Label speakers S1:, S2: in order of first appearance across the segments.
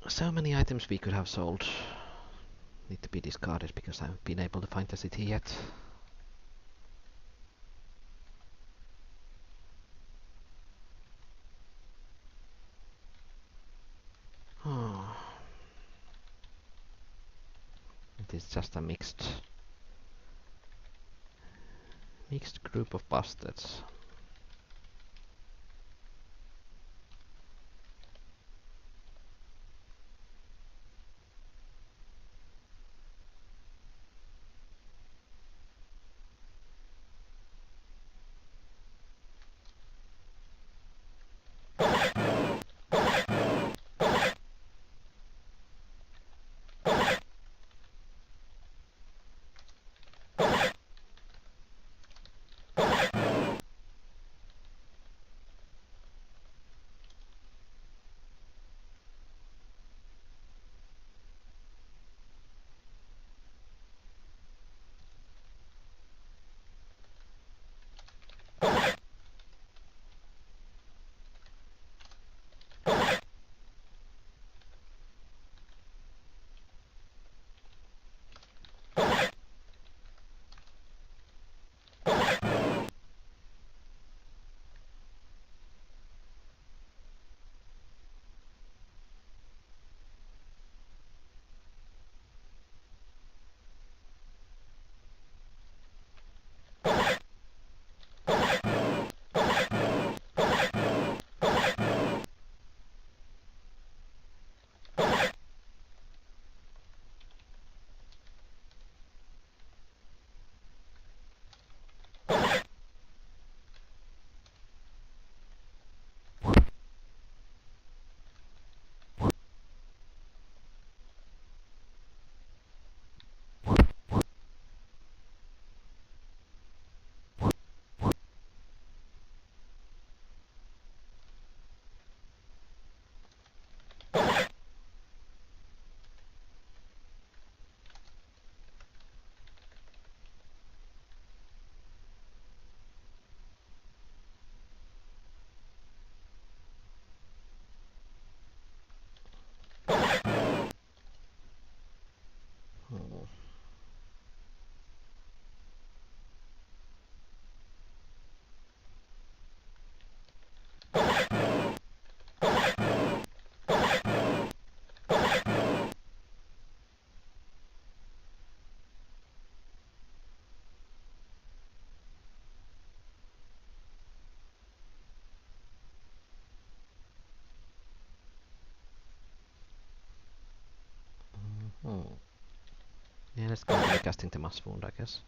S1: So many items we could have sold need to be discarded because I haven't been able to find the city yet. Oh. It is just a mixed group of bastards. Oh. Oh. Yeah, let's continue casting the mass wound, I guess.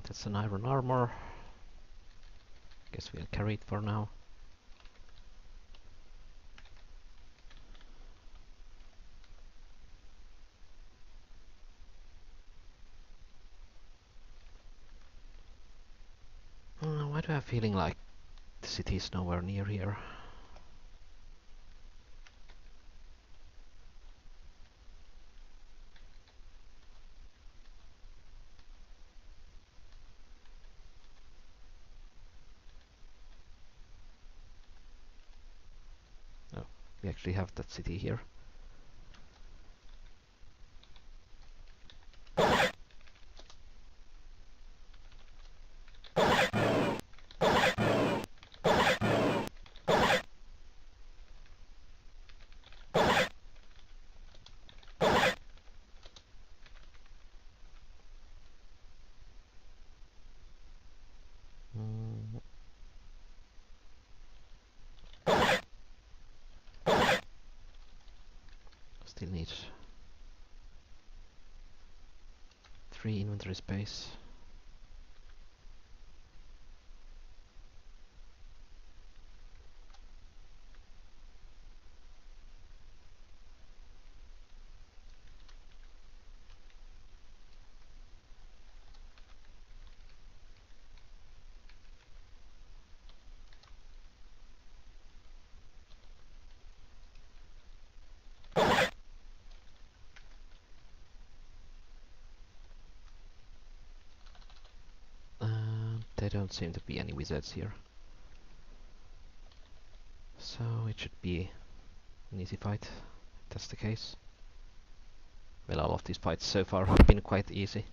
S1: That's an iron armor. Guess we'll carry it for now. Why do I have a feeling like the city is nowhere near here? Oh, we actually have that city here. Mm. Still need 3 inventory space. There don't seem to be any wizards here. So it should be an easy fight, if that's the case. Well, all of these fights so far have been quite easy.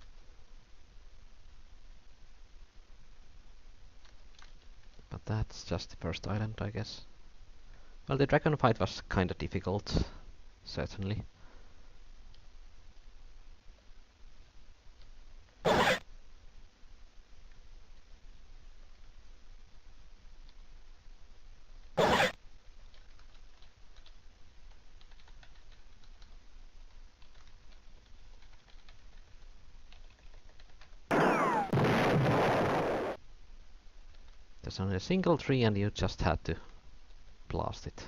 S1: But that's just the first island, I guess. Well, the dragon fight was kinda difficult, certainly. There's only a single tree and you just had to blast it.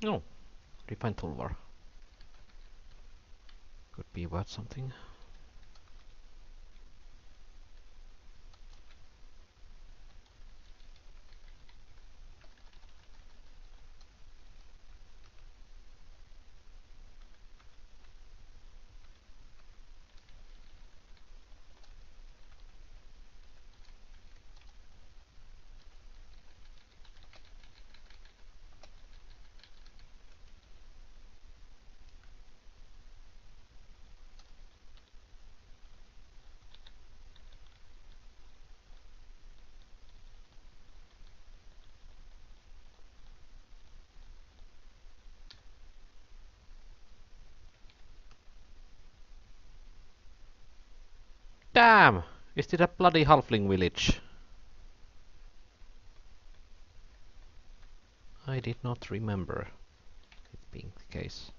S1: No, refined Tulvar. Could be worth something. Damn! Is it a bloody halfling village? I did not remember it being the case.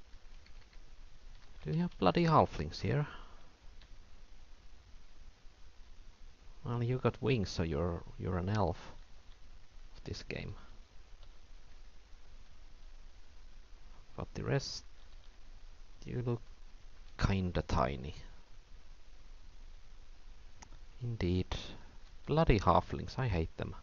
S1: Do you have bloody halflings here? Well, you got wings, so you're an elf of this game. But the rest, you look kinda tiny. Indeed. Bloody halflings, I hate them.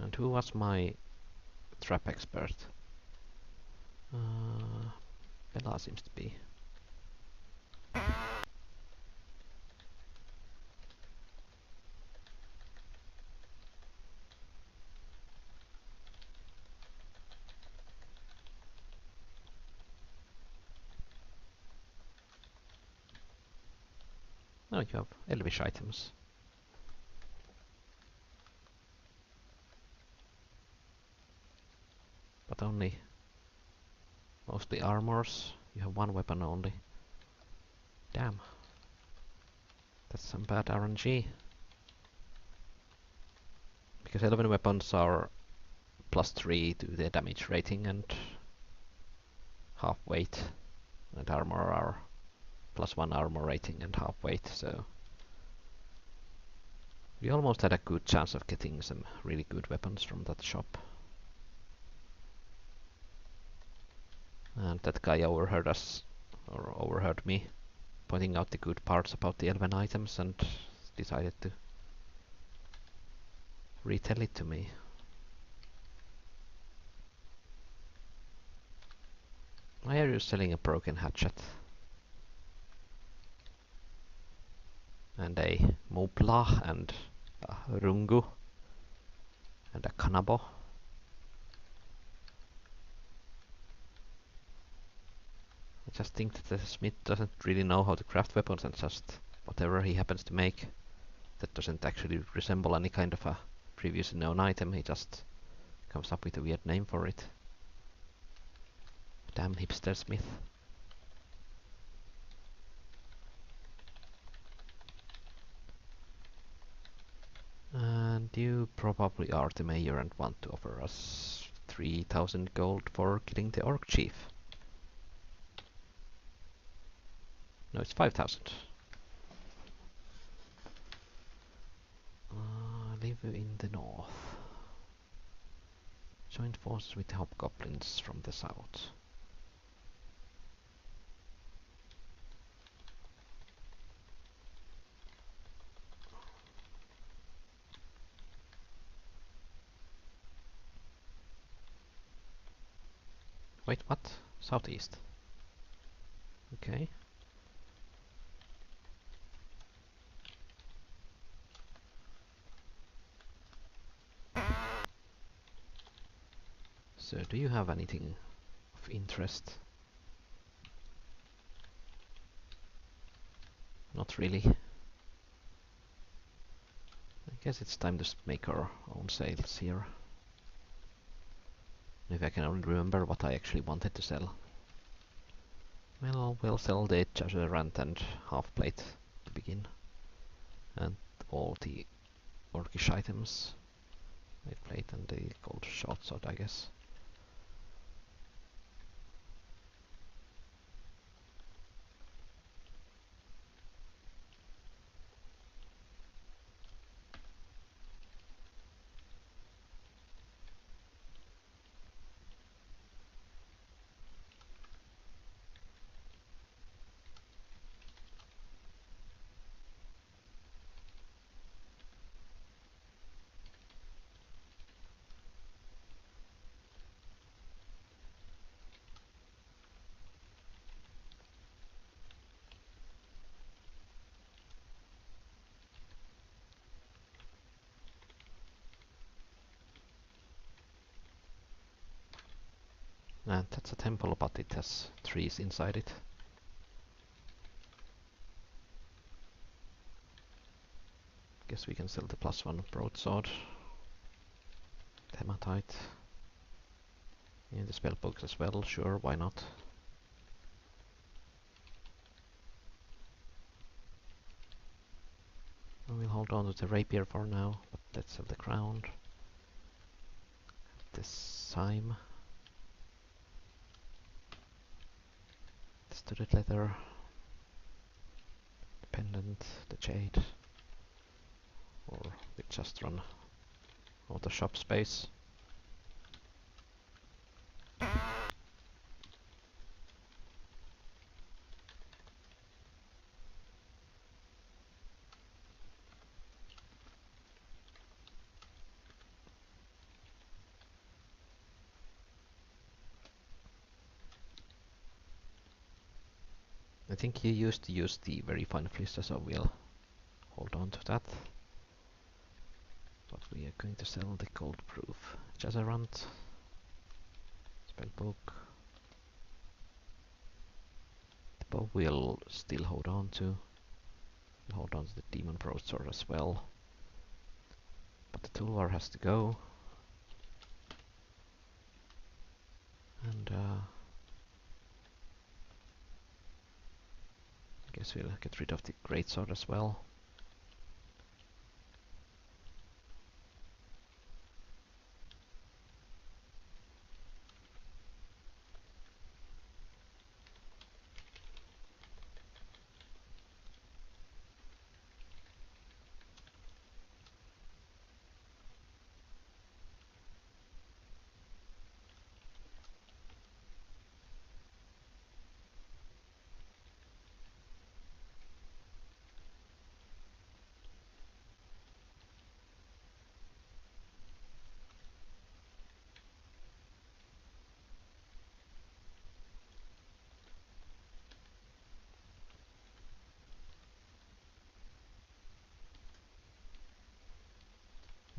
S1: And who was my trap expert? Bella seems to be. No, you have elvish items. But only mostly armors. You have one weapon only. Damn. That's some bad RNG. Because 11 weapons are +3 to the damage rating and half weight. And armor are +1 armor rating and half weight, so we almost had a good chance of getting some really good weapons from that shop. And that guy overheard us, or overheard me, pointing out the good parts about the elven items and decided to retell it to me. Why are you selling a broken hatchet? And a mopla and a rungu and a kanabo. I just think that the smith doesn't really know how to craft weapons and just whatever he happens to make that doesn't actually resemble any kind of a previously known item, he just comes up with a weird name for it. Damn hipster smith. And you probably are the mayor and want to offer us 3,000 gold for killing the orc chief. No, it's 5,000. Live in the north. Joined forces with the hobgoblins from the south. Wait, what? Southeast. Okay. So, do you have anything of interest? Not really. I guess it's time to make our own sales here. If I can only remember what I actually wanted to sell. Well, we'll sell the Jazzerant and half-plate to begin. And all the orcish items. Plate and the gold short sword, I guess. And that's a temple, but it has trees inside it. Guess we can sell the +1 broadsword. Hematite. In the spellbooks as well, sure, why not? We'll hold on to the rapier for now, but let's have the crown. The Sime. The studded leather. The pendant, the jade. Or we just run out of shop space. I think you used to use the very fine flister, so we'll hold on to that. But we are going to sell the cold proof Jazzerant spellbook. The bow we'll still hold on to. We'll hold on to the demon broadsword as well. But the toolbar has to go. And I guess we'll get rid of the greatsword as well.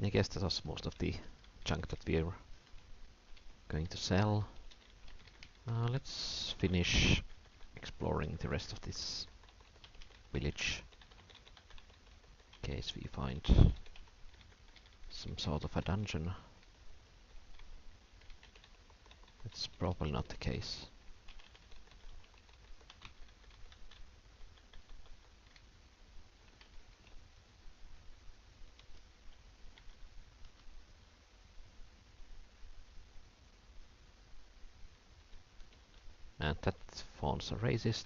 S1: I guess that was most of the junk that we're going to sell. Let's finish exploring the rest of this village in case we find some sort of a dungeon. That's probably not the case. And that fawns a racist.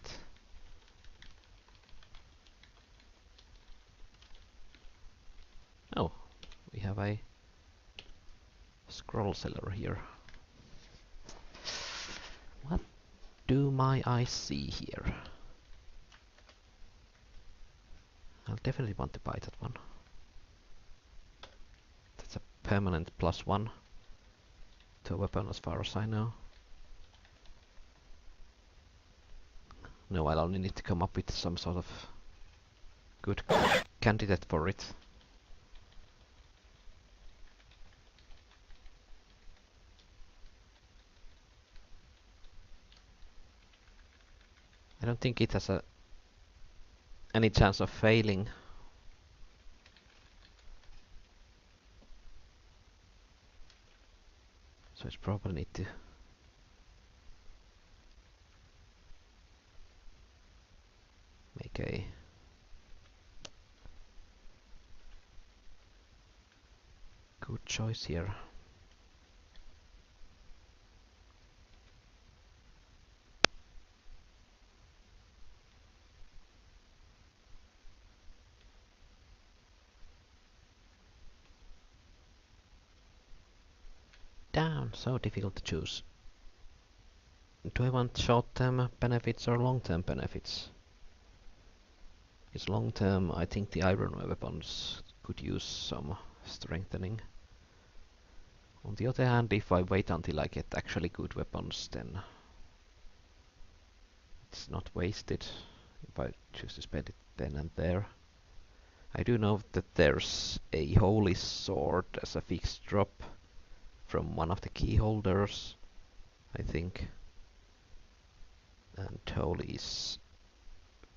S1: Oh, we have a scroll seller here. What do my eyes see here? I'll definitely want to buy that one. That's a permanent +1 to a weapon as far as I know. No, I'll only need to come up with some sort of good candidate for it. I don't think it has any chance of failing. So it's probably need to make a good choice here. Damn, so difficult to choose. Do I want short-term benefits or long-term benefits? Because long-term, I think the iron weapons could use some strengthening. On the other hand, if I wait until I get actually good weapons, then it's not wasted if I choose to spend it then and there. I do know that there's a holy sword as a fixed drop from one of the key holders. I think. And holy is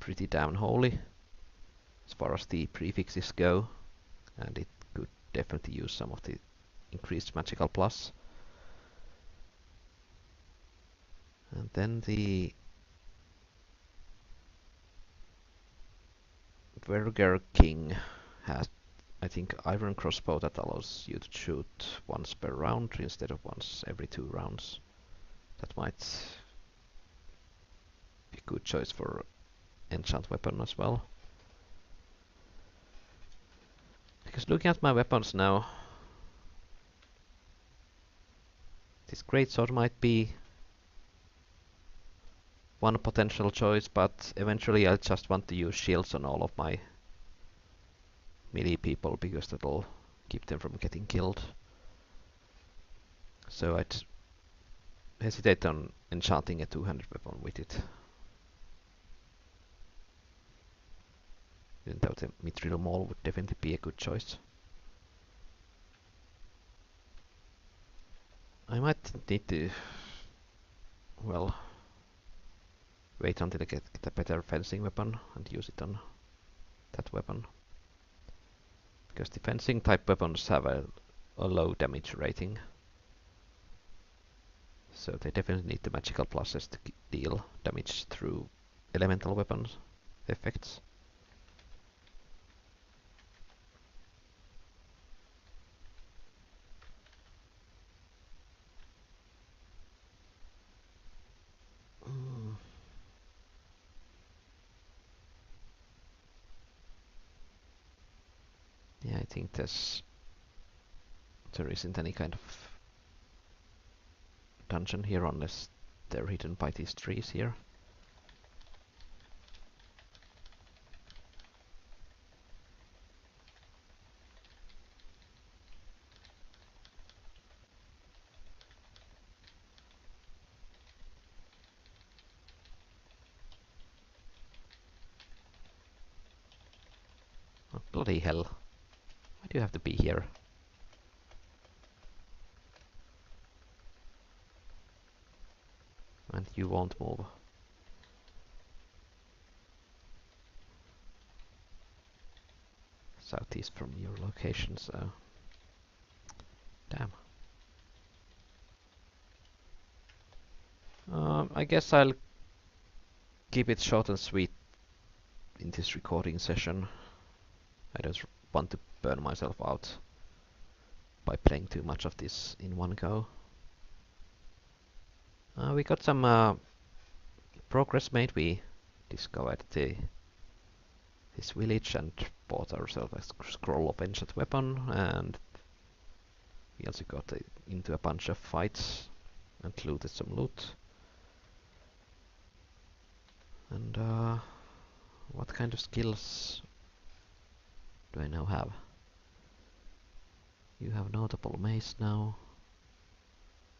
S1: pretty damn holy as far as the prefixes go, and it could definitely use some of the increased magical plus. And then the Verger King has, I think, iron crossbow that allows you to shoot once per round instead of once every 2 rounds. That might be a good choice for enchant weapon as well. Because looking at my weapons now, this greatsword might be one potential choice, but eventually I just want to use shields on all of my melee people because that'll keep them from getting killed. So I'd hesitate on enchanting a 200 weapon with it. Even though the Mithril Maul would definitely be a good choice. I might need to, well, wait until I get a better fencing weapon and use it on that weapon. Because the fencing type weapons have a low damage rating. So they definitely need the magical pluses to deal damage through elemental weapons effects. Yeah, I think there isn't any kind of dungeon here unless they're hidden by these trees here. Oh, bloody hell. Why do you have to be here? And you won't move. Southeast from your location, so... Damn. I guess I'll keep it short and sweet in this recording session. I don't want to burn myself out by playing too much of this in one go. We got some progress made. We discovered this village and bought ourselves a scroll of ancient weapon, and we also got into a bunch of fights and looted some loot. And what kind of skills do I now have? You have notable mace now.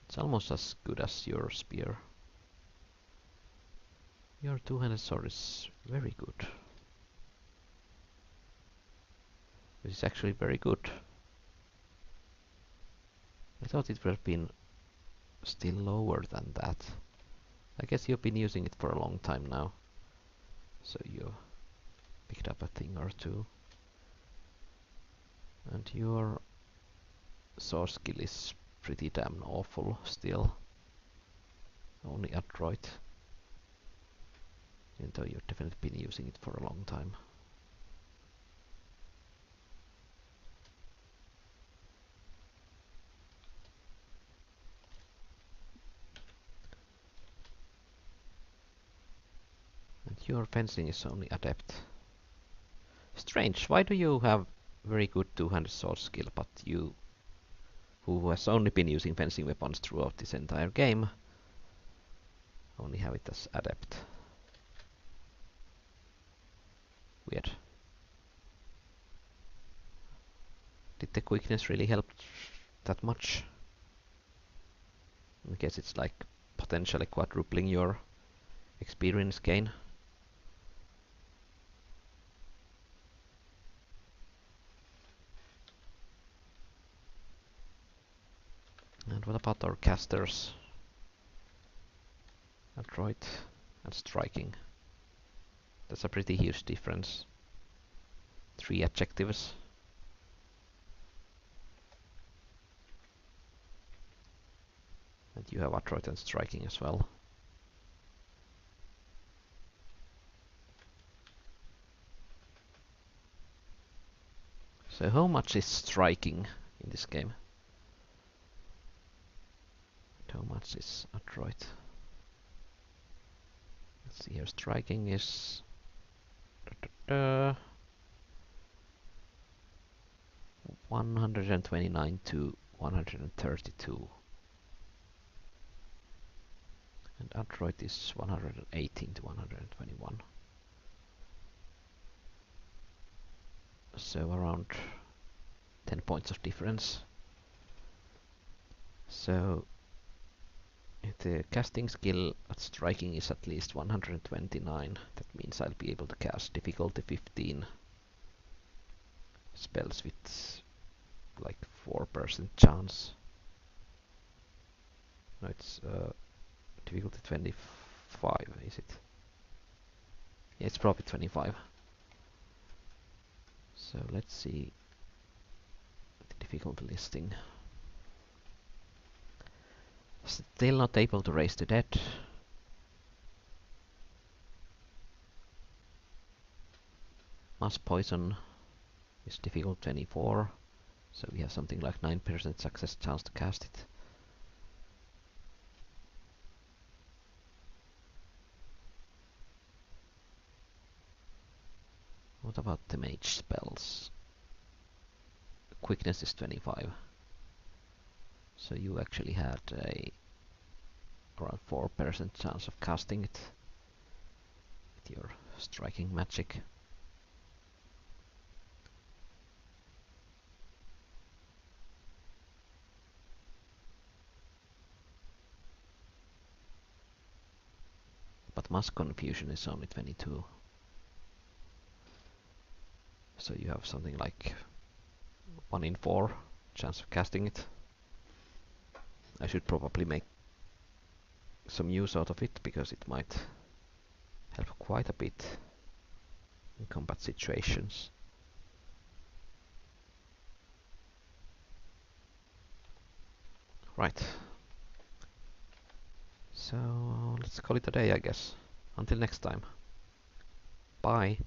S1: It's almost as good as your spear. Your two-handed sword is very good. This is actually very good. I thought it would have been still lower than that. I guess you've been using it for a long time now, so you picked up a thing or two. And your sword skill is pretty damn awful still. Only adroit. Even though you've definitely been using it for a long time. And your fencing is only adept. Strange, why do you have very good two-handed sword skill, but you, who has only been using fencing weapons throughout this entire game, only have it as adept? Weird. Did the quickness really help that much? I guess it's like potentially quadrupling your experience gain. And what about our casters? adroit and striking. That's a pretty huge difference. 3 adjectives. And you have adroit and striking as well. So how much is striking in this game? And how much is adroit? Let's see here, striking is 129 to 132. And adroit is 118 to 121. So around 10 points of difference. So if the casting skill at striking is at least 129, that means I'll be able to cast difficulty 15 spells with like 4% chance. No, it's difficulty 25, is it? Yeah, it's probably 25. So let's see the difficulty listing. Still not able to raise the dead. Mass poison is difficult 24, so we have something like 9% success chance to cast it. What about the mage spells? Quickness is 25. So you actually had a around 4% chance of casting it with your striking magic. But mass confusion is only 22. So you have something like 1 in 4 chance of casting it. I should probably make some use out of it, because it might help quite a bit in combat situations. Right. So let's call it a day, I guess. Until next time. Bye.